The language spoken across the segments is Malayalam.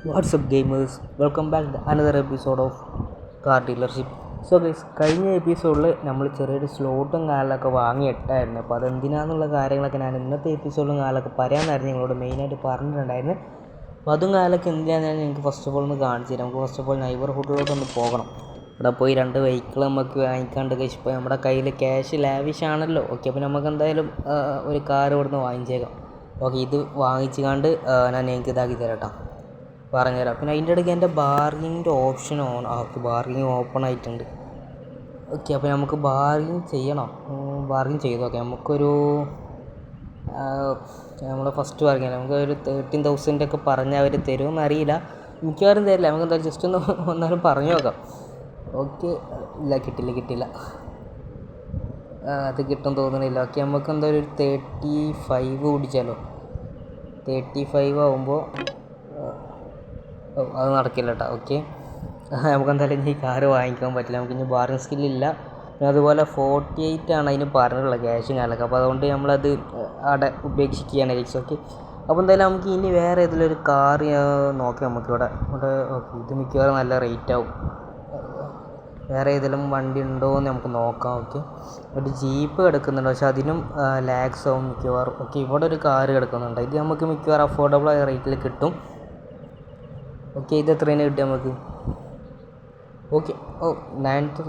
WhatsApp gamers welcome back another episode of car dealership. So guys, കഴിഞ്ഞ എപ്പിസോഡിൽ നമ്മൾ ചെറിയൊരു സ്ലോട്ടും കാലൊക്കെ വാങ്ങിയിട്ടായിരുന്നു. അപ്പോൾ അതെന്തിനാന്നുള്ള കാര്യങ്ങളൊക്കെ ഞാൻ ഇന്നത്തെ എപ്പിസോഡും കാലൊക്കെ പറയാമെന്നായിരുന്നു നിങ്ങളോട് മെയിനായിട്ട് പറഞ്ഞിട്ടുണ്ടായിരുന്നു. അപ്പോൾ അതും കാലൊക്കെ എന്തിനാണെന്ന് നിങ്ങൾക്ക് ഫസ്റ്റ് ഓഫ് ഓൾ ഒന്ന് കാണിച്ചു തരാം. നമുക്ക് ഫസ്റ്റ് ഓഫ് ഓൾ നൈബർഹുഡിലോട്ടൊന്ന് പോകണം. ഇവിടെ പോയി 2 വെഹിക്കിൾ നമുക്ക് വാങ്ങിക്കാണ്ട് കഴിച്ച് ഇപ്പോൾ നമ്മുടെ കയ്യിൽ ക്യാഷ് ലാവിഷ് ആണല്ലോ. ഓക്കെ, അപ്പോൾ നമുക്ക് എന്തായാലും ഒരു കാർ ഇവിടുന്ന് വാങ്ങിച്ചേക്കാം. ഓക്കെ, ഇത് വാങ്ങിച്ചുകൊണ്ട് ഞാൻ നിങ്ങൾക്ക് ഇതാക്കി തരാം കേട്ടോ, പറഞ്ഞുതരാം. പിന്നെ അതിൻ്റെ ഇടയ്ക്ക് എൻ്റെ ബാർഗിങ്ങിൻ്റെ ഓപ്ഷൻ ബാർഗിങ് ഓപ്പൺ ആയിട്ടുണ്ട്. ഓക്കെ, അപ്പോൾ നമുക്ക് ബാർഗിങ് ചെയ്യണം. ബാർഗിങ് ചെയ്തു. ഓക്കെ, നമുക്കൊരു നമ്മൾ ഫസ്റ്റ് ബാർഗിങ് നമുക്കൊരു 13,000 ഒക്കെ പറഞ്ഞാൽ അവർ തരുമെന്ന് അറിയില്ല, മിക്കവാറും തരില്ല. നമുക്ക് എന്തായാലും ജസ്റ്റ് ഒന്ന് ഒന്നാലും പറഞ്ഞു നോക്കാം. ഓക്കെ, ഇല്ല, കിട്ടില്ല, അത് കിട്ടും തോന്നണില്ല. ഓക്കെ, നമുക്ക് എന്തായാലും ഒരു 35 കുടിച്ചാലോ. 35 ആകുമ്പോൾ അത് നടക്കില്ല കേട്ടോ. ഓക്കെ, നമുക്ക് എന്തായാലും ഈ കാറ് വാങ്ങിക്കാൻ പറ്റില്ല, നമുക്ക് ഇനി ബാർഗിങ് സ്കില്ലില്ല. പിന്നെ അതുപോലെ 48 ആണ് അതിന് പറഞ്ഞിട്ടുള്ളത് ക്യാഷും കാലൊക്കെ. അപ്പോൾ അതുകൊണ്ട് നമ്മളത് അവിടെ ഉപേക്ഷിക്കുകയാണ് കഴിച്ചത്. ഓക്കെ, അപ്പോൾ എന്തായാലും നമുക്ക് ഇനി വേറെ ഏതെങ്കിലും ഒരു കാർ നോക്കാം നമുക്കിവിടെ. ഓക്കെ, ഇത് മിക്കവാറും നല്ല റേറ്റ് ആവും. വേറെ ഏതെങ്കിലും വണ്ടി ഉണ്ടോ എന്ന് നമുക്ക് നോക്കാം. ഓക്കെ, ഒരു ജീപ്പ് കിടക്കുന്നുണ്ട്, പക്ഷെ അതിനും ലാക്സ് ആവും മിക്കവാറും. ഓക്കെ, ഇവിടെ ഒരു കാറ് കിടക്കുന്നുണ്ട്, ഇത് നമുക്ക് മിക്കവാറും അഫോർഡബിൾ ആയ റേറ്റിൽ കിട്ടും. ഓക്കെ, ഇത് എത്രയാണ് കിട്ടുക നമുക്ക്? ഓക്കെ,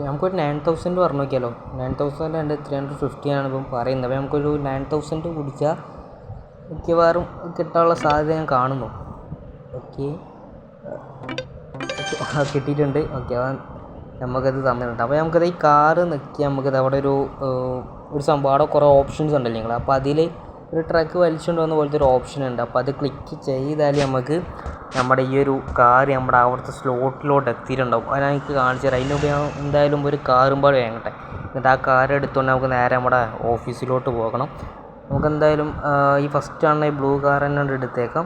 നമുക്കൊരു 9,000 പറഞ്ഞു നോക്കിയാലോ. 9,000 ഉണ്ട്, 350 ആണ് ഇപ്പം പറയുന്നത്. അപ്പോൾ നമുക്കൊരു 9,000 കുടിച്ചാൽ മിക്കവാറും കിട്ടാനുള്ള സാധ്യത ഞാൻ കാണുന്നു. ഓക്കെ, കിട്ടിയിട്ടുണ്ട്. ഓക്കെ, നമുക്കത് തന്നിട്ടുണ്ട്. അപ്പോൾ നമുക്കത് ഈ കാറ് നിൽക്കി നമുക്കത് അവിടെ ഒരു സംഭവം, അവിടെ കുറേ ഓപ്ഷൻസ് ഉണ്ടല്ലോ നിങ്ങൾ. അപ്പോൾ അതിൽ ഒരു ട്രക്ക് വലിച്ചുകൊണ്ട് വന്ന പോലത്തെ ഒരു ഓപ്ഷൻ ഉണ്ട്. അപ്പോൾ അത് ക്ലിക്ക് ചെയ്താൽ നമുക്ക് നമ്മുടെ ഈ ഒരു കാർ നമ്മുടെ അവിടുത്തെ സ്ലോട്ടിലോട്ട് എത്തിയിട്ടുണ്ടാവും. അത് എനിക്ക് കാണിച്ചു തരാം. അതിന് മുമ്പ് ഞാൻ എന്തായാലും ഒരു കാറുമ്പോൾ വാങ്ങട്ടെ, എന്നിട്ട് ആ കാർ എടുത്തുകൊണ്ട് നമുക്ക് നേരെ നമ്മുടെ ഓഫീസിലോട്ട് പോകണം. നമുക്കെന്തായാലും ഈ ഫസ്റ്റ് ആണ് ഈ ബ്ലൂ കാർ തന്നെ എടുത്തേക്കാം.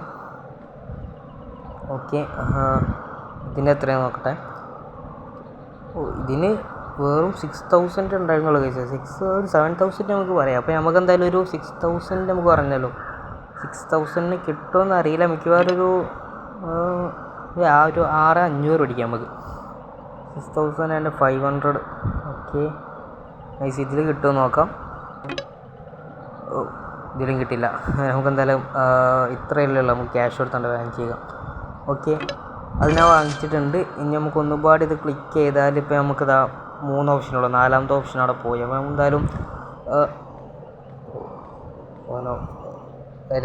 ഓക്കെ, ഇതിൻ്റെ എത്രയാണ് നോക്കട്ടെ. ഇതിന് വെറും 6,000 ഉണ്ടായിരുന്നുള്ളൂ കഴിച്ചത്. 7,000 നമുക്ക് പറയാം. അപ്പോൾ നമുക്ക് എന്തായാലും ഒരു 6,000 നമുക്ക് പറഞ്ഞല്ലോ. 6,000 കിട്ടുമെന്ന് അറിയില്ല, മിക്കവാറും ഒരു 6,500 പിടിക്കാം നമുക്ക്. 6,500. Okay, nice. ഇതിൽ കിട്ടുമെന്ന് നോക്കാം. ഇതിലും കിട്ടില്ല. നമുക്കെന്തായാലും ഇത്രയല്ലേ ഉള്ളൂ, നമുക്ക് ക്യാഷ് കൊടുത്തോണ്ട് വാങ്ങിക്കുക. ഓക്കെ, അത് ഞാൻ വാങ്ങിച്ചിട്ടുണ്ട്. ഇനി നമുക്ക് ഒന്നുപാട് ഇത് ക്ലിക്ക് ചെയ്താൽ ഇപ്പോൾ നമുക്കിതാ 3 ഓപ്ഷനുള്ളൂ. 4ാമത്തെ ഓപ്ഷൻ അവിടെ പോയി. അപ്പോൾ എന്തായാലും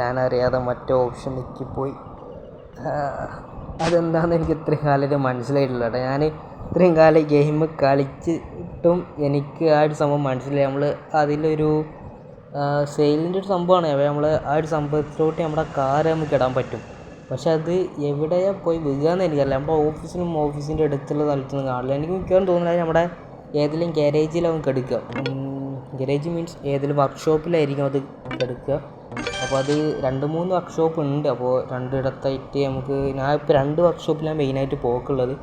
ഞാനറിയാതെ മറ്റേ ഓപ്ഷൻ നിൽക്കിപ്പോയി. അതെന്താണെന്ന് എനിക്ക് ഇത്രയും കാലം മനസ്സിലായിട്ടില്ല കേട്ടോ. ഞാൻ ഇത്രയും കാലം ഗെയിം കളിച്ചിട്ടും എനിക്ക് ആ ഒരു സംഭവം മനസ്സിലായി. നമ്മൾ അതിലൊരു സെയിലിൻ്റെ ഒരു സംഭവമാണ്. അപ്പോൾ നമ്മൾ ആ ഒരു സംഭവത്തിലോട്ട് നമ്മുടെ കാറ് നമുക്ക് ഇടാൻ പറ്റും. പക്ഷെ അത് എവിടെയാണ് പോയി വീഴുകയെന്ന് എനിക്കറിയില്ല. നമ്മുടെ ഓഫീസിൻ്റെ അടുത്തുള്ള സ്ഥലത്തൊന്നും കാണില്ല. എനിക്ക് മിക്കവാറും തോന്നുന്നത് നമ്മുടെ ഏതെങ്കിലും ഗാരേജിലാവും കിടക്കുക. ഗാരേജ് മീൻസ് ഏതെങ്കിലും വർക്ക്ഷോപ്പിലായിരിക്കും അത് കിടക്കുക. അപ്പോൾ അത് 2-3 വർക്ക്ഷോപ്പ് ഉണ്ട്. അപ്പോൾ 2 ഇടത്തായിട്ട് ഞാൻ ഇപ്പോൾ 2 വർക്ക്ഷോപ്പിലാണ് മെയിനായിട്ട് പോക്കുള്ളത്.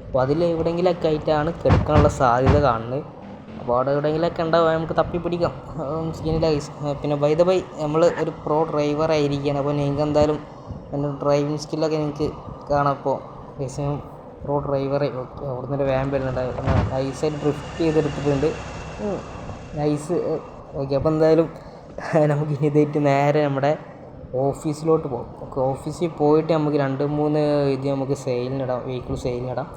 അപ്പോൾ അതിൽ എവിടെയെങ്കിലൊക്കെ ആയിട്ടാണ് കിടക്കാനുള്ള സാധ്യത കാണുന്നത്. അപ്പോൾ അവിടെ എവിടെയെങ്കിലൊക്കെ ഉണ്ടാവും, നമുക്ക് തപ്പിപ്പിടിക്കാം. സീനില്ല ഗൈസ്. പിന്നെ ബൈ ദ ബൈ നമ്മൾ ഒരു പ്രോ ഡ്രൈവർ ആയിരിക്കുകയാണ്. അപ്പോൾ നിങ്ങൾക്ക് എന്തായാലും എൻ്റെ ഡ്രൈവിങ് സ്കില്ലൊക്കെ നിങ്ങൾക്ക് കാണാം. അപ്പോൾ ഏകദേശം പ്രോ ഡ്രൈവറെ. ഓക്കെ, അവിടെ നിന്നൊരു വാൻ വരുന്നുണ്ട്, നൈസായിട്ട് ഡ്രിഫ്റ്റ് ചെയ്തെടുത്തിട്ടുണ്ട്. നൈസ്. ഓക്കെ, അപ്പോൾ എന്തായാലും നമുക്ക് ഇതായിട്ട് നേരെ നമ്മുടെ ഓഫീസിലോട്ട് പോകും. ഓക്കെ, ഓഫീസിൽ പോയിട്ട് നമുക്ക് 2-3 ഇത് നമുക്ക് സെയിലിനിടാം, വെഹിക്കിൾ സെയിലിനിടാം.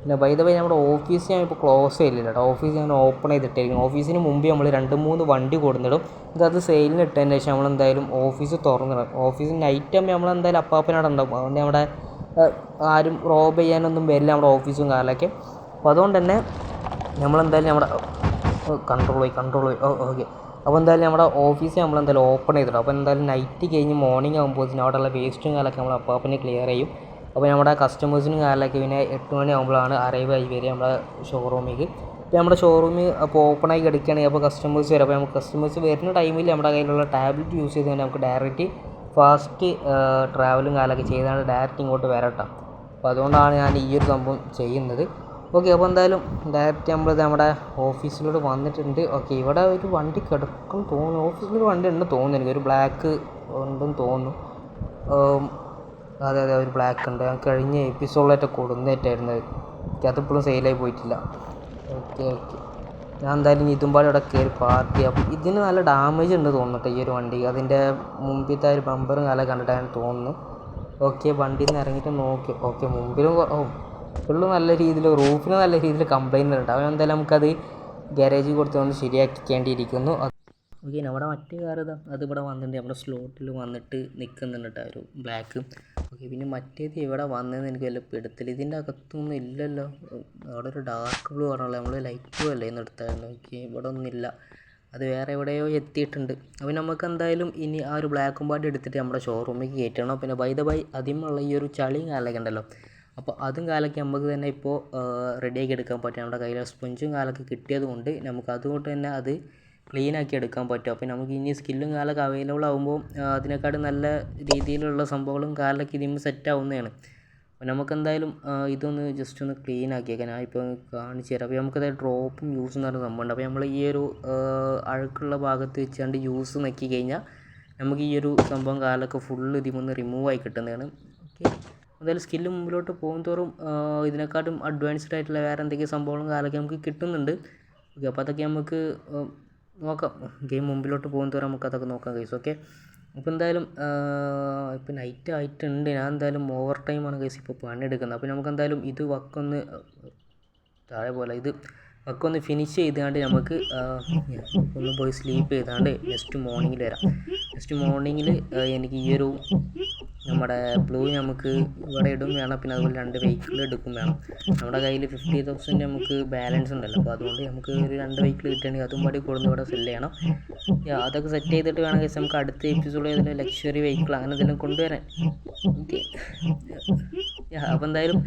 പിന്നെ ബൈ ദ വേ നമ്മുടെ ഓഫീസ് ഞാൻ ഇപ്പോൾ ക്ലോസ് ചെയ്തില്ല കേട്ടോ. ഓഫീസ് ഞാൻ ഓപ്പൺ ചെയ്തിട്ടായിരിക്കും. ഓഫീസിന് മുമ്പ് നമ്മൾ 2-3 വണ്ടി കൊടുത്തിടും. അത് സെയിലിന് ഇട്ടതിന് ശേഷം നമ്മളെന്തായാലും ഓഫീസ് തുറന്നിടും. ഓഫീസ് നൈറ്റ് ആകുമ്പോൾ നമ്മളെന്തായാലും അപ്പാപ്പനവിടെ ഉണ്ടാവും. അതുകൊണ്ട് നമ്മുടെ ആരും റോബ് ചെയ്യാനൊന്നും വരില്ല നമ്മുടെ ഓഫീസും കാലൊക്കെ. അപ്പോൾ അതുകൊണ്ട് തന്നെ നമ്മളെന്തായാലും നമ്മുടെ കൺട്രോൾ പോയി. ഓക്കെ, അപ്പോൾ എന്തായാലും നമ്മുടെ ഓഫീസ് നമ്മളെന്തായാലും ഓപ്പൺ ചെയ്തിടും. അപ്പോൾ എന്തായാലും നൈറ്റ് കഴിഞ്ഞ് മോർണിംഗ് ആകുമ്പോഴത്തേനും അവിടെയുള്ള വേസ്റ്റും കാലൊക്കെ നമ്മൾ അപ്പാപ്പനെ ക്ലിയർ ചെയ്യും. അപ്പോൾ നമ്മുടെ കസ്റ്റമേഴ്സിനും കാലൊക്കെ പിന്നെ 8 മണി ആകുമ്പോഴാണ് അറൈവ് ആയി വരിക നമ്മുടെ ഷോറൂമിലേക്ക്. ഇപ്പോൾ നമ്മുടെ ഷോറൂമിൽ അപ്പോൾ ഓപ്പണായി കിടക്കുകയാണെങ്കിൽ അപ്പോൾ കസ്റ്റമേഴ്സ് വരും. അപ്പോൾ നമുക്ക് കസ്റ്റമേഴ്സ് വരുന്ന ടൈമിൽ നമ്മുടെ കയ്യിലുള്ള ടാബ്ലറ്റ് യൂസ് ചെയ്ത് തന്നെ നമുക്ക് ഡയറക്റ്റ് ഫാസ്റ്റ് ട്രാവലും കാലൊക്കെ ചെയ്താണ് ഡയറക്റ്റ് ഇങ്ങോട്ട് വരട്ടോ. അപ്പോൾ അതുകൊണ്ടാണ് ഞാൻ ഈ ഒരു സംഭവം ചെയ്യുന്നത്. ഓക്കെ, അപ്പോൾ എന്തായാലും ഡയറക്റ്റ് നമ്മുടെ ഓഫീസിലോട്ട് വന്നിട്ടുണ്ട്. ഓക്കെ, ഇവിടെ ഒരു വണ്ടി കിടക്കും തോന്നുന്നു. ഓഫീസിലൊരു വണ്ടി ഉണ്ടെന്ന് തോന്നുന്നു, എനിക്കൊരു ബ്ലാക്ക് ഉണ്ടെന്ന് തോന്നുന്നു. അതെ അതെ ഒരു ബ്ലാക്ക് ഉണ്ട്. ഞാൻ കഴിഞ്ഞ എപ്പിസോഡിലായിട്ട് കൊടുന്നേറ്റായിരുന്നു. എനിക്കതിപ്പോഴും സെയിലായി പോയിട്ടില്ല. ഓക്കെ ഓക്കെ, ഞാൻ എന്തായാലും ഇതും പാടെ ഇവിടെ കയറി പാർക്ക് ചെയ്യാം. ഇതിന് നല്ല ഡാമേജ് ഉണ്ട് തോന്നുന്നുണ്ട് ഈ ഒരു വണ്ടി. അതിൻ്റെ മുമ്പിലത്തെ ഒരു ബമ്പറും കാലം കണ്ടിട്ടാണ് തോന്നുന്നു. ഓക്കെ, വണ്ടിയിൽ നിന്ന് ഇറങ്ങിയിട്ട് നോക്കി. ഓക്കെ, മുമ്പിലും ഫുള്ള് നല്ല രീതിയിൽ, റൂഫിന് നല്ല രീതിയിൽ കംപ്ലൈൻറ്റ് ഉണ്ട്. അവൻ എന്തായാലും നമുക്കത് ഗ്യാരേജിൽ കൊടുത്ത് ഒന്ന് ശരിയാക്കേണ്ടിയിരിക്കുന്നു. ഓക്കെ, നമ്മുടെ മറ്റേ കാർ അതിവിടെ വന്നിട്ടുണ്ട്. നമ്മുടെ സ്ലോട്ടിൽ വന്നിട്ട് നിൽക്കുന്നുണ്ട് കേട്ടോ, ഒരു ബ്ലാക്ക്. ഓക്കെ, പിന്നെ മറ്റേത് ഇവിടെ വന്നതെന്ന് എനിക്ക് വല്ല പിടുത്തില്ല. ഇതിൻ്റെ അകത്തൊന്നും ഇല്ലല്ലോ. അവിടെ ഒരു ഡാർക്ക് ബ്ലൂ ആണല്ലോ, നമ്മൾ ലൈറ്റ് ബ്ലൂ അല്ലേ ഇന്ന് എടുത്തായിരുന്നു. ഓക്കെ, ഇവിടെ ഒന്നുമില്ല, അത് വേറെ എവിടെയോ എത്തിയിട്ടുണ്ട്. അപ്പോൾ നമുക്ക് എന്തായാലും ഇനി ആ ഒരു ബ്ലാക്കും പാർട്ടി എടുത്തിട്ട് നമ്മുടെ ഷോറൂമിലേക്ക് കയറ്റണം. പിന്നെ ബൈ അതിമുള്ള ഈ ഒരു ചളിയും കാലൊക്കെ ഉണ്ടല്ലോ, അപ്പോൾ അതും കാലൊക്കെ നമുക്ക് തന്നെ ഇപ്പോൾ റെഡിയാക്കി എടുക്കാൻ പറ്റും. നമ്മുടെ കയ്യിൽ സ്പഞ്ചും കാലൊക്കെ കിട്ടിയത് കൊണ്ട് നമുക്ക് അതുകൊണ്ട് തന്നെ അത് ക്ലീനാക്കി എടുക്കാൻ പറ്റും. അപ്പോൾ നമുക്ക് ഇനി സ്കില്ലും കാലൊക്കെ അവൈലബിൾ ആകുമ്പോൾ അതിനെക്കാട്ടും നല്ല രീതിയിലുള്ള സംഭവങ്ങളും കാലൊക്കെ ഇതിന് സെറ്റ് ആവുന്നതാണ്. അപ്പോൾ നമുക്കെന്തായാലും ഇതൊന്ന് ജസ്റ്റ് ഒന്ന് ക്ലീൻ ആക്കിയേക്കാം. ഞാൻ ഇപ്പോൾ കാണിച്ചു തരാം. അപ്പോൾ നമുക്കതായത് ഡ്രോപ്പും യൂസും എന്ന് പറയുന്ന സംഭവമുണ്ട്. അപ്പോൾ നമ്മൾ ഈ ഒരു അഴുക്കുള്ള ഭാഗത്ത് വെച്ചാണ്ട് യൂസ് നോക്കി കഴിഞ്ഞാൽ നമുക്ക് ഈ ഒരു സംഭവം കാലൊക്കെ ഫുള്ള് ഇതിമൊന്ന് റിമൂവ് ആയി കിട്ടുന്നതാണ്. ഓക്കെ, എന്തായാലും സ്കില്ല് മുമ്പിലോട്ട് പോകും തോറും ഇതിനെക്കാട്ടും അഡ്വാൻസ്ഡ് ആയിട്ടുള്ള വേറെ എന്തെങ്കിലും സംഭവങ്ങളും കാലൊക്കെ നമുക്ക് കിട്ടുന്നുണ്ട്. ഓക്കെ, അപ്പോൾ അതൊക്കെ നമുക്ക് നോക്കാം. ഗെയിം മുമ്പിലോട്ട് പോകും തോറും നമുക്കതൊക്കെ നോക്കാം ഗൈസ്. ഓക്കെ, അപ്പോൾ എന്തായാലും ഇപ്പോൾ നൈറ്റ് ആയിട്ടുണ്ട്. ഞാൻ എന്തായാലും ഓവർ ടൈമാണ് ഗൈസ് ഇപ്പോൾ പണിയെടുക്കുന്നത്. അപ്പോൾ നമുക്കെന്തായാലും ഇത് വക്കൊന്ന് താഴെ പോലെ ഇത് വക്കൊന്ന് ഫിനിഷ് ചെയ്താണ്ട് നമുക്ക് ഒന്ന് പോയി സ്ലീപ്പ് ചെയ്താണ്ട് നെക്സ്റ്റ് മോർണിംഗിൽ വരാം. നെക്സ്റ്റ് മോർണിംഗിൽ എനിക്ക് ഈ ഒരു നമ്മുടെ ബ്ലൂ നമുക്ക് ഇവിടെ ഇടും വേണം. പിന്നെ അതുപോലെ 2 വെഹിക്കിൾ എടുക്കും വേണം. നമ്മുടെ കയ്യിൽ 50,000 നമുക്ക് ബാലൻസ് ഉണ്ടല്ലോ. അപ്പോൾ അതുകൊണ്ട് നമുക്ക് ഒരു 2 വെഹിക്കിൾ കിട്ടുകയാണെങ്കിൽ അതും പാടി കൊടുന്ന് ഇവിടെ സെല്ല് ചെയ്യണം. അതൊക്കെ സെറ്റ് ചെയ്തിട്ട് വേണം ഗൈസ് നമുക്ക് അടുത്ത എപ്പിസോഡ് ഏതെങ്കിലും ലക്ഷറി വെഹിക്കിൾ അങ്ങനെ എന്തെങ്കിലും കൊണ്ടുവരാൻ. ഓക്കെ, അപ്പോൾ എന്തായാലും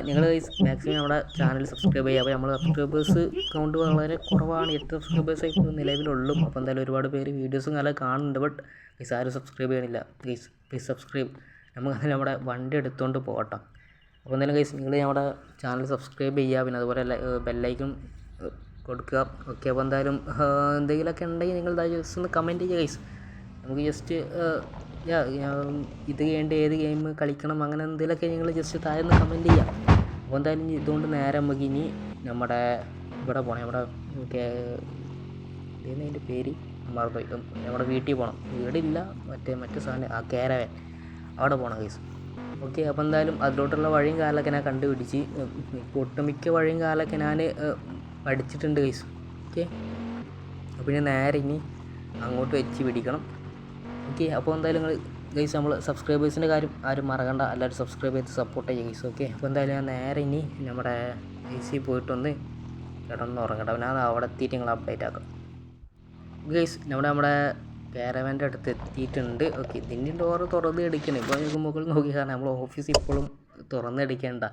നിങ്ങൾ മാക്സിമം നമ്മുടെ ചാനൽ സബ്സ്ക്രൈബ് ചെയ്യുക. അപ്പോൾ നമ്മൾ സബ്സ്ക്രൈബേഴ്സ് കൗണ്ട് വളരെ കുറവാണ്. 8 സബ്സ്ക്രൈബേഴ്സ് ഇപ്പോൾ നിലവിലുള്ളൂ. അപ്പോൾ എന്തായാലും ഒരുപാട് പേര് വീഡിയോസും കാലം കാണുന്നുണ്ട്. ബട്ട് ഗൈസ് ആരും സബ്സ്ക്രൈബ് ചെയ്യണില്ല. Guys please subscribe. നമുക്ക് നമ്മുടെ വണ്ടി എടുത്തുകൊണ്ട് പോകട്ടോ. അപ്പോൾ എന്തായാലും ഗൈസ് നിങ്ങൾ നമ്മുടെ ചാനൽ സബ്സ്ക്രൈബ് ചെയ്യുക. പിന്നെ അതുപോലെ ബെല്ലൈക്കൺ കൊടുക്കുക. ഓക്കെ, അപ്പോൾ എന്തായാലും എന്തെങ്കിലുമൊക്കെ ഉണ്ടെങ്കിൽ നിങ്ങൾ ജസ്റ്റ് ഒന്ന് കമൻറ്റ് ചെയ്യുക ഗൈസ്. നമുക്ക് ജസ്റ്റ് ഇത് കഴിഞ്ഞിട്ട് ഏത് ഗെയിം കളിക്കണം അങ്ങനെ എന്തെങ്കിലുമൊക്കെ നിങ്ങൾ ജസ്റ്റ് താഴെ ഒന്ന് കമൻറ്റ് ചെയ്യാം. അപ്പോൾ എന്തായാലും ഇതുകൊണ്ട് നേരെ നമുക്ക് ഇനി നമ്മുടെ ഇവിടെ പോകണം. നമ്മുടെ ഇതേന്ന് അതിൻ്റെ പേര് മറന്നുപോയി. നമ്മുടെ വീട്ടിൽ പോകണം. വീടില്ല, മറ്റേ സാധനം കാരവൻ, അവിടെ പോകണം ഗൈസ്. ഓക്കെ, അപ്പോൾ എന്തായാലും അതിലോട്ടുള്ള വഴിയും കാലമൊക്കെ ഞാൻ കണ്ടുപിടിച്ച് ഒട്ടുമിക്ക വഴിയും കാലമൊക്കെ ഞാൻ പഠിച്ചിട്ടുണ്ട് ഗൈസ്. ഓക്കെ, അപ്പോൾ ഇനി നേരെ ഇനി അങ്ങോട്ട് വെച്ച് പിടിക്കണം. ഓക്കെ, അപ്പോൾ എന്തായാലും നിങ്ങൾ ഗൈസ് നമ്മൾ സബ്സ്ക്രൈബേഴ്സിൻ്റെ കാര്യം ആരും മറക്കണ്ട. എല്ലാവരും സബ്സ്ക്രൈബ് ചെയ്ത് സപ്പോർട്ട് ചെയ്യുക ഗൈസ്. ഓക്കെ, അപ്പോൾ എന്തായാലും ഞാൻ നേരെ ഇനി നമ്മുടെ AC പോയിട്ടൊന്ന് കിടന്നുറങ്ങട്ടെ. ഞാൻ അവിടെ എത്തിയിട്ട് നിങ്ങൾ അപ്ഡേറ്റ് ആക്കാം ഗൈസ്. നമ്മുടെ കാരവൻ്റെ അടുത്ത് എത്തിയിട്ടുണ്ട്. ഓക്കെ, ഇതിൻ്റെ ഡോറ് തുറന്ന് അടിക്കണം. ഇപ്പോൾ നിങ്ങൾക്ക് മുകളിൽ നോക്കി കാരണം നമ്മൾ ഓഫീസ് ഇപ്പോഴും തുറന്ന് അടിക്കേണ്ട.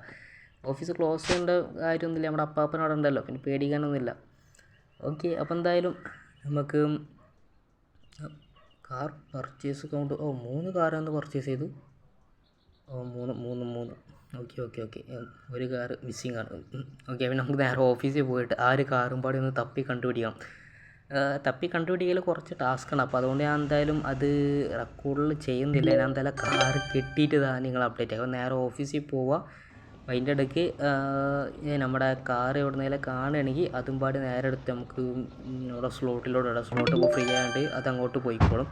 ഓഫീസ് ക്ലോസ് ചെയ്യേണ്ട കാര്യമൊന്നുമില്ല. നമ്മുടെ അപ്പാപ്പൻ അവിടെ ഉണ്ടല്ലോ, പിന്നെ പേടിക്കാനൊന്നുമില്ല. ഓക്കെ, അപ്പോൾ എന്തായാലും നമുക്ക് കാർ പർച്ചേസ് കൗണ്ട് 3 കാറാണ് പർച്ചേസ് ചെയ്തു. 3. ഓക്കെ, ഒരു കാർ മിസ്സിങ് ആണ്. ഓക്കെ, പിന്നെ നമുക്ക് നേരെ ഓഫീസിൽ പോയിട്ട് ആ ഒരു കാറും പാടി ഒന്ന് തപ്പി കണ്ടുപിടിക്കൽ കുറച്ച് ടാസ്ക്കാണ്. അപ്പോൾ അതുകൊണ്ട് ഞാൻ എന്തായാലും അത് റെക്കോർഡിൽ ചെയ്യുന്നില്ല. ഞാൻ എന്തായാലും കാർ കെട്ടിയിട്ട് നിങ്ങൾ അപ്ഡേറ്റ് ആക്കുക. നേരെ ഓഫീസിൽ പോവുക. അതിൻ്റെ ഇടയ്ക്ക് നമ്മുടെ കാർ എവിടുന്നേലും കാണുകയാണെങ്കിൽ അതും പാടി നേരെ എടുത്ത് നമുക്ക് നമ്മുടെ സ്ലോട്ട് ഇപ്പോൾ ഫ്രീ ആയതുകൊണ്ട് അത് അങ്ങോട്ട് പോയിക്കോളും.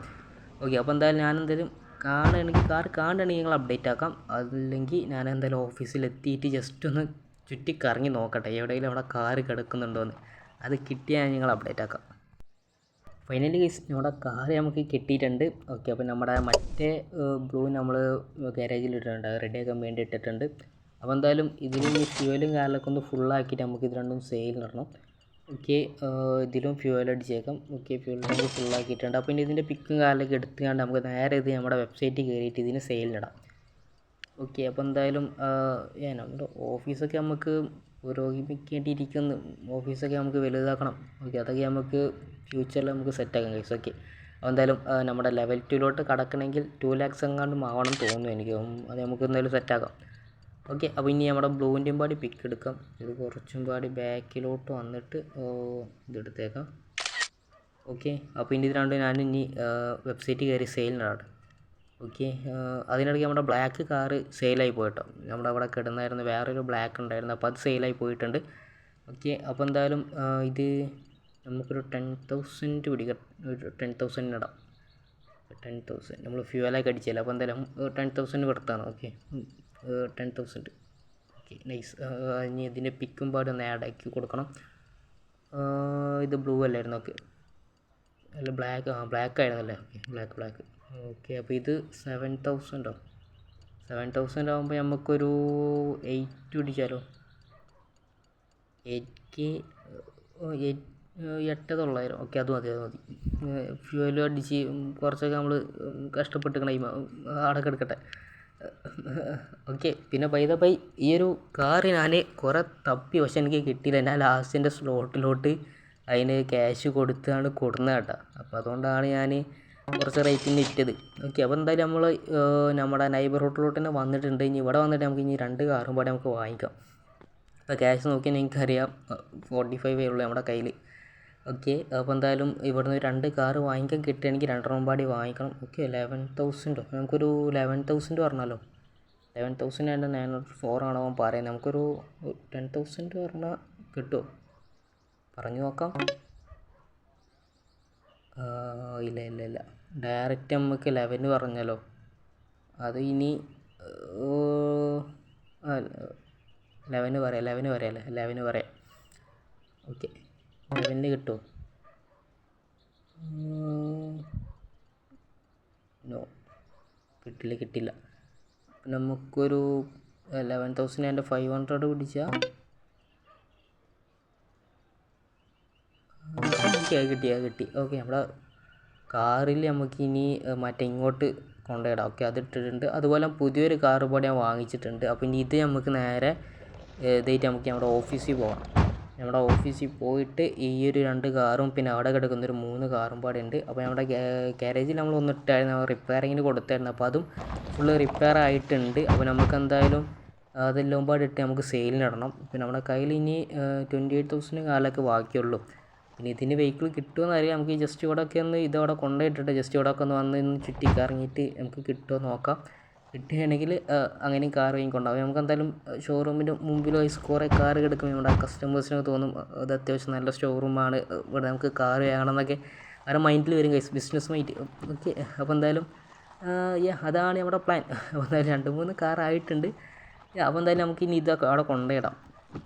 ഓക്കെ, അപ്പോൾ എന്തായാലും ഞാൻ എന്തായാലും കാർ കാണുകയാണെങ്കിൽ നിങ്ങൾ അപ്ഡേറ്റ് ആക്കാം. അല്ലെങ്കിൽ ഞാൻ എന്തായാലും ഓഫീസിലെത്തിയിട്ട് ജസ്റ്റ് ഒന്ന് ചുറ്റിക്കറങ്ങി നോക്കട്ടെ എവിടെയെങ്കിലും അവിടെ കാർ കിടക്കുന്നുണ്ടോ എന്ന്. അത് കിട്ടിയാൽ നിങ്ങൾ അപ്ഡേറ്റ് ആക്കാം. ഫൈനലി ഗൈസ് നമ്മുടെ കാർ നമുക്ക് കിട്ടിയിട്ടുണ്ട്. ഓക്കെ, അപ്പോൾ നമ്മുടെ മറ്റേ ബ്ലൂ നമ്മൾ ഗാരേജിൽ ഇട്ടിട്ടുണ്ട്, റെഡിയാക്കാൻ വേണ്ടി ഇട്ടിട്ടുണ്ട്. അപ്പോൾ എന്തായാലും ഇതിൽ ഫ്യൂവലും കാലൊക്കെ ഒന്ന് ഫുള്ളാക്കിയിട്ട് നമുക്ക് ഇത് രണ്ടും സെയിലിടണം. ഓക്കെ, ഇതിലും ഫ്യൂവൽ അടിച്ചേക്കാം. ഓക്കെ, ഫ്യൂവൽ ടാങ്ക് ഫുള്ളാക്കിയിട്ടുണ്ട്. അപ്പോൾ ഇനി ഇതിൻ്റെ പിക്കും കാലൊക്കെ എടുത്തുകൊണ്ട് നമുക്ക് നേരെ ഇത് നമ്മുടെ വെബ്സൈറ്റിൽ കയറിയിട്ട് ഇതിന് സെയിലിടാം. ഓക്കെ, അപ്പോൾ എന്തായാലും നമ്മുടെ ഓഫീസൊക്കെ നമുക്ക് പുരോഗമിക്കേണ്ടിയിരിക്കുന്നു. ഓഫീസൊക്കെ നമുക്ക് വലുതാക്കണം. ഓക്കെ, അതൊക്കെ നമുക്ക് ഫ്യൂച്ചറിൽ നമുക്ക് സെറ്റാക്കാം ഗൈസ്. ഓക്കെ, അപ്പോൾ എന്തായാലും നമ്മുടെ ലെവൽ 2 കടക്കണമെങ്കിൽ 2 lakhs എങ്ങാണ്ടും ആവണം തോന്നുന്നു എനിക്ക്. അത് നമുക്ക് എന്തായാലും സെറ്റാക്കാം. ഓക്കെ, അപ്പോൾ ഇനി നമ്മുടെ ബ്ലൂവിൻ്റെയും പാടി പിക്ക് എടുക്കാം. ഇത് കുറച്ചും പാടി ബാക്കിലോട്ട് വന്നിട്ട് ഇതെടുത്തേക്കാം. ഓക്കെ, അപ്പോൾ ഇനി ഇത് രണ്ടും ഞാൻ ഇനി വെബ്സൈറ്റിൽ കയറി സെയിലിനാണ്. ഓക്കെ. അതിനിടയ്ക്ക് നമ്മുടെ ബ്ലാക്ക് കാറ് സെയിലായി പോയിട്ടോ. നമ്മുടെ അവിടെ കിടന്നായിരുന്നു വേറൊരു ബ്ലാക്ക് ഉണ്ടായിരുന്നു, അപ്പോൾ അത് സെയിലായി പോയിട്ടുണ്ട്. ഓക്കെ. അപ്പോൾ എന്തായാലും ഇത് നമുക്കൊരു 10,000 പിടിക്കാം. ഒരു 10,000 ഇടാം. 10,000 നമ്മൾ ഫ്യൂവലൊക്കെ അടിച്ചില്ല, അപ്പോൾ എന്തായാലും 10,000 കൊടുത്താണ്. ഓക്കെ, 10,000. Okay, nice. ഇനി ഇതിൻ്റെ പിക്കും പാട് ഒന്ന് ആഡ് ആക്കി കൊടുക്കണം. ഇത് ബ്ലൂ അല്ലായിരുന്നു. ഓക്കെ, അല്ല ബ്ലാക്ക് ആയിരുന്നല്ലേ. Okay, black. ഓക്കെ, അപ്പോൾ ഇത് 7,000 7,000 ആകുമ്പോൾ നമുക്കൊരു 8 പിടിച്ചാലോ. 8K 8,900. ഓക്കെ, അത് മതി. ഫ്യൂവലും അടിച്ച് കുറച്ചൊക്കെ നമ്മൾ കഷ്ടപ്പെട്ട് ആടെ കിടക്കട്ടെ. ഓക്കെ. പിന്നെ ബൈ ഈ ഒരു കാറ് ഞാൻ കുറേ തപ്പി, പക്ഷെ എനിക്ക് കിട്ടിയില്ല. ഞാൻ ലാസ്റ്റിൻ്റെ സ്ലോട്ടിലോട്ട് അതിന് ക്യാഷ് കൊടുത്താണ് കൊടുന്നത് കേട്ടോ. അപ്പോൾ അതുകൊണ്ടാണ് ഞാൻ കുറച്ച് റേറ്റിന് ഇട്ടത്. ഓക്കെ, അപ്പോൾ എന്തായാലും നമ്മൾ നമ്മുടെ നൈബർഹുഡിലോട്ട് തന്നെ വന്നിട്ടുണ്ട്. ഇനി ഇവിടെ വന്നിട്ട് നമുക്ക് ഇനി 2 കാറും പാടെ നമുക്ക് വാങ്ങിക്കാം. അപ്പോൾ ക്യാഷ് നോക്കിയാൽ നിങ്ങൾക്കറിയാം 45 ഉള്ളൂ നമ്മുടെ കയ്യിൽ. ഓക്കെ, അപ്പോൾ എന്തായാലും ഇവിടുന്ന് 2 കാറ് വാങ്ങിക്കാൻ കിട്ടുകയാണെങ്കിൽ 2 പാടി വാങ്ങിക്കണം. ഓക്കെ, 11,000 നമുക്കൊരു 11,000 പറഞ്ഞാലോ. 11,904 ആണോ അവൻ പറയുന്നത്. നമുക്കൊരു 10,000 പറഞ്ഞാൽ കിട്ടുമോ, പറഞ്ഞു നോക്കാം. ഇല്ല, ഡയറക്റ്റ് നമുക്ക് 11 പറഞ്ഞാലോ. അത് ഇനി 11 പറയാം. ഓക്കെ, 11 കിട്ടുമോ? നോ, കിട്ടില്ല. നമുക്കൊരു 11,500 പിടിച്ചാൽ കിട്ടി. ഓക്കെ, നമ്മുടെ കാറിൽ നമുക്ക് ഇനി മറ്റേ ഇങ്ങോട്ട് കൊണ്ടുപോയിടാം. ഓക്കെ, അതിട്ടിട്ടുണ്ട്. അതുപോലെ പുതിയൊരു കാറ് കൂടെ ഞാൻ വാങ്ങിച്ചിട്ടുണ്ട്. അപ്പോൾ ഇനി ഇത് നമുക്ക് നേരെ ഇതായിട്ട് നമുക്ക് നമ്മുടെ ഓഫീസിൽ പോകാം. നമ്മുടെ ഓഫീസിൽ പോയിട്ട് ഈ ഒരു 2 കാറും പിന്നെ അവിടെ കിടക്കുന്നൊരു 3 കാറും പാടെ ഉണ്ട്. അപ്പോൾ നമ്മുടെ ഗാരേജിൽ നമ്മൾ ഒന്നിട്ടായിരുന്നു, റിപ്പയറിങ്ങിന് കൊടുത്തായിരുന്നു. അപ്പോൾ അതും ഫുള്ള് റിപ്പയർ ആയിട്ടുണ്ട്. അപ്പോൾ നമുക്ക് എന്തായാലും അതെല്ലാം പാടെ ഇട്ട് നമുക്ക് സെയിലിനിടണം. പിന്നെ നമ്മുടെ കയ്യിൽ ഇനി 28,000 കാലൊക്കെ ബാക്കിയുള്ളൂ. പിന്നെ ഇതിന് വെഹിക്കിൾ കിട്ടുമെന്ന് അറിയാം. നമുക്ക് ജസ്റ്റ് ഇവിടെയൊക്കെ ഒന്ന് ഇതവിടെ കൊണ്ടുപോയിട്ടിട്ട് ജസ്റ്റ് ഇവിടെയൊക്കെ ഒന്ന് വന്ന് ചുറ്റി കറങ്ങിയിട്ട് നമുക്ക് കിട്ടുമോ നോക്കാം. കിട്ടുകയാണെങ്കിൽ അങ്ങനെയും കാർ വാങ്ങിക്കൊണ്ടാവും. നമുക്ക് എന്തായാലും ഷോറൂമിൻ്റെ മുമ്പിൽ വയസ്സ് കുറേ കാർ കിടക്കുമ്പോൾ നമ്മുടെ കസ്റ്റമേഴ്സിനൊക്കെ തോന്നും അത് അത്യാവശ്യം നല്ല ഷോറൂമാണ്, ഇവിടെ നമുക്ക് കാർ വേണമെന്നൊക്കെ അവരുടെ മൈൻഡിൽ വരും. Business mind. ഓക്കെ, അപ്പോൾ എന്തായാലും അതാണ് നമ്മുടെ പ്ലാൻ. അപ്പോൾ എന്തായാലും 2-3 കാർ ആയിട്ടുണ്ട്. അപ്പോൾ എന്തായാലും നമുക്ക് ഇനി ഇതൊക്കെ അവിടെ കൊണ്ടുപോയിടാം.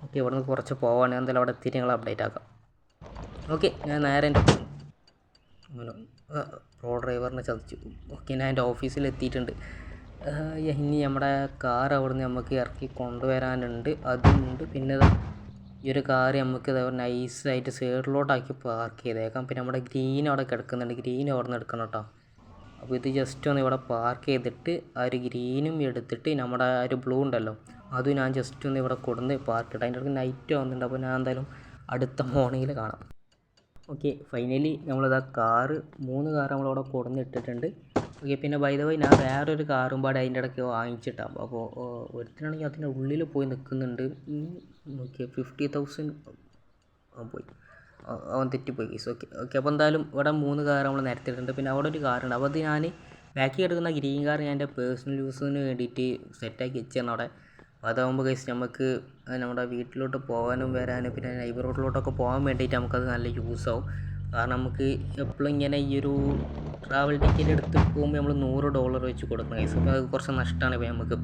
ഓക്കെ, ഇവിടെ നിന്ന് കുറച്ച് പോവുകയാണെങ്കിൽ എന്തായാലും അവിടെ എത്തിയിട്ട് ഞങ്ങൾ അപ്ഡേറ്റ് ആക്കാം. ഓക്കെ, ഞാൻ നേരെ എൻ്റെ പ്രോ ഡ്രൈവറിനെ ചതിച്ചു. ഓക്കെ, ഞാൻ എൻ്റെ ഓഫീസിൽ എത്തിയിട്ടുണ്ട്. ഇനി നമ്മുടെ കാർ അവിടെ നിന്ന് നമുക്ക് ഇറക്കി കൊണ്ടുവരാനുണ്ട്, അതുമുണ്ട്. പിന്നെ ഈ ഒരു കാർ നമുക്ക് നൈസായിട്ട് സൈഡിലോട്ടാക്കി പാർക്ക് ചെയ്തേക്കാം. പിന്നെ നമ്മുടെ ഗ്രീൻ അവിടെ കിടക്കുന്നുണ്ട്, ഗ്രീൻ അവിടെ നിന്ന് എടുക്കണം കേട്ടോ. അപ്പോൾ ഇത് ജസ്റ്റ് ഒന്ന് ഇവിടെ പാർക്ക് ചെയ്തിട്ട് ആ ഒരു ഗ്രീനും എടുത്തിട്ട് നമ്മുടെ ആ ഒരു ബ്ലൂ ഉണ്ടല്ലോ അതും ഞാൻ ജസ്റ്റ് ഒന്ന് ഇവിടെ കൊടുന്ന് പാർക്ക് ഇട്ടാൽ അതിൻ്റെ ഇടയ്ക്ക് നൈറ്റ് ആവുന്നുണ്ട്. അപ്പോൾ ഞാൻ എന്തായാലും അടുത്ത മോർണിംഗിൽ കാണാം. ഓക്കെ, ഫൈനലി നമ്മളിതാ 3 കാർ നമ്മളവിടെ കൊടുന്നിട്ടിട്ടുണ്ട്. ഓക്കെ, പിന്നെ ബൈ ദ വേ ഞാൻ വേറൊരു കാറും പാടെ അതിൻ്റെ ഇടയ്ക്ക് വാങ്ങിച്ചിട്ടാണ്. അപ്പോൾ ഒരുത്തനാണെങ്കിൽ അതിൻ്റെ ഉള്ളിൽ പോയി നിൽക്കുന്നുണ്ട്. ഓക്കെ, 50,000 പോയി, അവൻ തെറ്റിപ്പോയി കേസ്. ഓക്കെ, അപ്പോൾ എന്തായാലും ഇവിടെ 3 കാർ നമ്മൾ നിരത്തിയിട്ടുണ്ട്. പിന്നെ അവിടെ ഒരു കാറുണ്ട്. അപ്പോൾ അത് ഞാൻ ബാക്കി എടുക്കുന്ന ഗ്രീൻ കാർ ഞാൻ എൻ്റെ പേഴ്സണൽ യൂസിന് വേണ്ടിയിട്ട് സെറ്റാക്കി വെച്ചാണ് അവിടെ. അപ്പോൾ അതാകുമ്പോൾ കേസ് നമുക്ക് നമ്മുടെ വീട്ടിലോട്ട് പോകാനും വരാനും പിന്നെ നൈബർഹുഡിലോട്ടൊക്കെ പോകാൻ വേണ്ടിയിട്ട് നമുക്കത് നല്ല യൂസാവും. കാരണം നമുക്ക് എപ്പോഴും ഇങ്ങനെ ഈ ഒരു ട്രാവൽ ടിക്കറ്റ് എടുത്ത് പോകുമ്പോൾ നമ്മൾ $100 വെച്ച് കൊടുക്കണം കേസ്. അപ്പോൾ അത് കുറച്ച് നഷ്ടമാണ്. ഇപ്പോൾ നമുക്ക്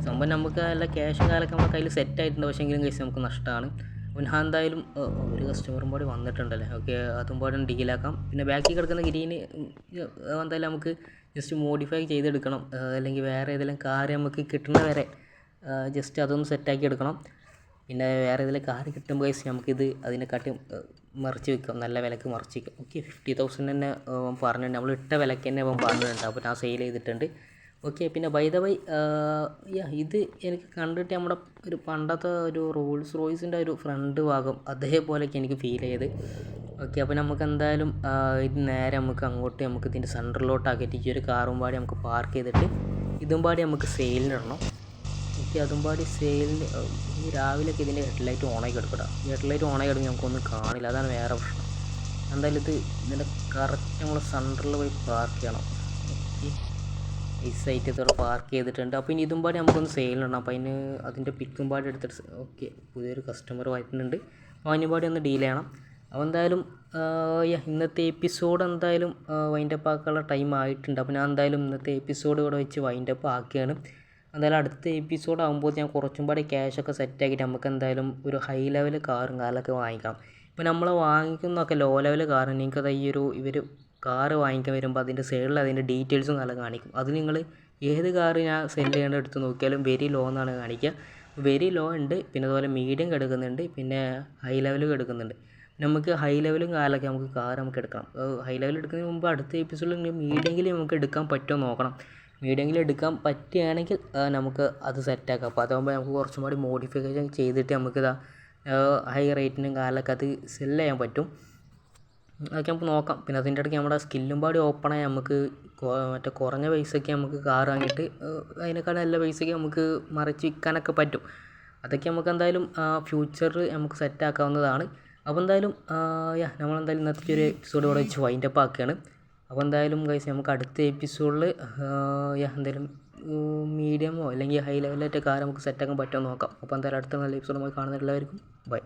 സംഭവം നമുക്ക് നല്ല ക്യാഷും കാലൊക്കെ നമ്മുടെ കയ്യിൽ സെറ്റായിട്ടുണ്ട്, പക്ഷേ എങ്കിലും കേസ് നമുക്ക് നഷ്ടമാണ്. അപ്പോൾ ഞാൻ എന്തായാലും ഒരു കസ്റ്റമറും കൂടി വന്നിട്ടുണ്ടല്ലേ. ഓക്കെ, അതും പാടെ ഡീലാക്കാം. പിന്നെ ബാക്കി കിടക്കുന്ന ഗ്രീന് എന്തായാലും നമുക്ക് ജസ്റ്റ് മോഡിഫൈ ചെയ്തെടുക്കണം, അല്ലെങ്കിൽ വേറെ ഏതെങ്കിലും കാർ നമുക്ക് കിട്ടുന്ന വരെ ജസ്റ്റ് അതൊന്ന് സെറ്റാക്കി എടുക്കണം. പിന്നെ വേറെ ഏതെങ്കിലും കാർ കിട്ടുമ്പോൾ നമുക്കിത് അതിനെക്കാട്ടി മറിച്ച് വെക്കാം, നല്ല വിലക്ക് മറിച്ച് വയ്ക്കാം. ഓക്കെ, 50,000 തന്നെ പറഞ്ഞിട്ടുണ്ട്, നമ്മൾ ഇട്ട വിലക്ക് തന്നെ പറഞ്ഞിട്ടുണ്ട്. അപ്പോൾ ഞാൻ സെയിൽ ചെയ്തിട്ടുണ്ട്. ഓക്കെ, പിന്നെ ബൈ ദ വൈ ഇത് എനിക്ക് കണ്ടിട്ട് നമ്മുടെ ഒരു പണ്ടത്തെ ഒരു റോൾസ് റോയ്സിൻ്റെ ഒരു ഫ്രണ്ട് ഭാഗം അതേപോലെയൊക്കെ എനിക്ക് ഫീൽ ചെയ്ത്. ഓക്കെ, അപ്പോൾ നമുക്ക് എന്തായാലും ഇത് നേരെ നമുക്ക് അങ്ങോട്ട് നമുക്ക് ഇതിൻ്റെ സെൻറ്ററിലോട്ടാക്കിയിട്ട് ഈ ഒരു കാറും പാടി നമുക്ക് പാർക്ക് ചെയ്തിട്ട് ഇതും പാടി നമുക്ക് സെയിലിനിടണം. ഓക്കെ, അതും പാടി സെയിലിന് ഈ രാവിലെയൊക്കെ ഇതിൻ്റെ ഹെഡ്ലൈറ്റ് ഓണാക്കി എടുക്കട്ടോ. ഈ ഹെഡ്ലൈറ്റ് ഓണാക്കി എടുക്കുക നമുക്കൊന്നും കാണില്ല, അതാണ് വേറെ പ്രശ്നം. എന്തായാലും ഇതിൻ്റെ കറക്റ്റ് നമ്മൾ സെൻറ്ററിൽ പോയി പാർക്ക് ചെയ്യണം. ഓക്കെ, ഈ സൈറ്റ് ഇതോടെ പാർക്ക് ചെയ്തിട്ടുണ്ട്. അപ്പോൾ ഇനി ഇതും പാടി നമുക്കൊന്ന് സെയിലിടണം. അപ്പോൾ അതിൻ്റെ പിക്കും പാടി എടുത്തിട്ട് ഓക്കെ പുതിയൊരു കസ്റ്റമർ വരുന്നുണ്ട്. അപ്പോൾ അതിന് പാടി ഒന്ന് ഡീൽ ചെയ്യണം. അപ്പോൾ എന്തായാലും ഇന്നത്തെ എപ്പിസോഡ് എന്തായാലും വൈൻഡപ്പ് ആക്കാനുള്ള ടൈം ആയിട്ടുണ്ട്. അപ്പോൾ ഞാൻ എന്തായാലും ഇന്നത്തെ എപ്പിസോഡ് ഇവിടെ വെച്ച് വൈൻഡപ്പ് ആക്കുകയാണ്. എന്തായാലും അടുത്ത എപ്പിസോഡ് ആകുമ്പോൾ ഞാൻ കുറച്ചും പാടി ക്യാഷൊക്കെ സെറ്റാക്കിയിട്ട് നമുക്ക് എന്തായാലും ഒരു ഹൈ ലെവൽ കാറും കാലൊക്കെ വാങ്ങിക്കാം. ഇപ്പോൾ നമ്മൾ വാങ്ങിക്കുന്നതൊക്കെ ലോ ലെവൽ കാറിന് എനിക്കത് ഇവർ കാറ് വാങ്ങിക്കാൻ വരുമ്പോൾ അതിൻ്റെ സൈഡിൽ അതിൻ്റെ ഡീറ്റെയിൽസും നല്ല കാണിക്കും. അത് നിങ്ങൾ ഏത് കാറ് ഞാൻ സെല് ചെയ്യേണ്ട എടുത്ത് നോക്കിയാലും വെരി ലോ എന്നാണ് കാണിക്കുക. വെരി ലോ ഉണ്ട്, പിന്നെ അതുപോലെ മീഡിയം കിടക്കുന്നുണ്ട്, പിന്നെ ഹൈ ലെവൽ കിടക്കുന്നുണ്ട്. നമുക്ക് ഹൈ ലെവലും കാലൊക്കെ നമുക്ക് എടുക്കണം. ഹൈ ലെവൽ എടുക്കുന്നതിന് മുമ്പ് അടുത്ത എപ്പിസോഡിൽ മീഡിയെങ്കിലും നമുക്ക് എടുക്കാൻ പറ്റുമോ നോക്കണം. മീഡിയെങ്കിലും എടുക്കാൻ പറ്റുകയാണെങ്കിൽ നമുക്ക് അത് സെറ്റാക്കാം. അപ്പോൾ അതാകുമ്പോൾ നമുക്ക് കുറച്ചും കൂടി മോഡിഫിക്കേഷൻ ചെയ്തിട്ട് നമുക്കിതാ ഹൈ റേറ്റിനും കാലൊക്കെ അത് സെല്ല് ചെയ്യാൻ പറ്റും. അതൊക്കെ നമുക്ക് നോക്കാം. പിന്നെ അതിൻ്റെ ഇടയ്ക്ക് നമ്മുടെ സ്കില്ലും പാടി ഓപ്പണായി നമുക്ക് മറ്റേ കുറഞ്ഞ പൈസയ്ക്ക് നമുക്ക് കാർ വാങ്ങിയിട്ട് അതിനേക്കാൾ നല്ല പൈസയ്ക്ക് നമുക്ക് മറിച്ച് വിൽക്കാനൊക്കെ പറ്റും. അതൊക്കെ നമുക്ക് എന്തായാലും ഫ്യൂച്ചറിൽ നമുക്ക് സെറ്റാക്കാവുന്നതാണ്. അപ്പോൾ എന്തായാലും നമ്മളെന്തായാലും ഇന്നത്തെ ഒരു എപ്പിസോഡ് ഇവിടെ വെച്ച് വൈൻഡപ്പ് ആക്കുകയാണ്. അപ്പോൾ എന്തായാലും ഗൈസ് നമുക്ക് അടുത്ത എപ്പിസോഡിൽ എന്തായാലും മീഡിയമോ അല്ലെങ്കിൽ ഹൈ ലെവലായിട്ട് കാർ നമുക്ക് സെറ്റാക്കാൻ പറ്റുമോ നോക്കാം. അപ്പോൾ എന്തായാലും അടുത്ത നല്ല എപ്പിസോഡ് നമുക്ക് കാണുന്ന എല്ലാവർക്കും ബൈ.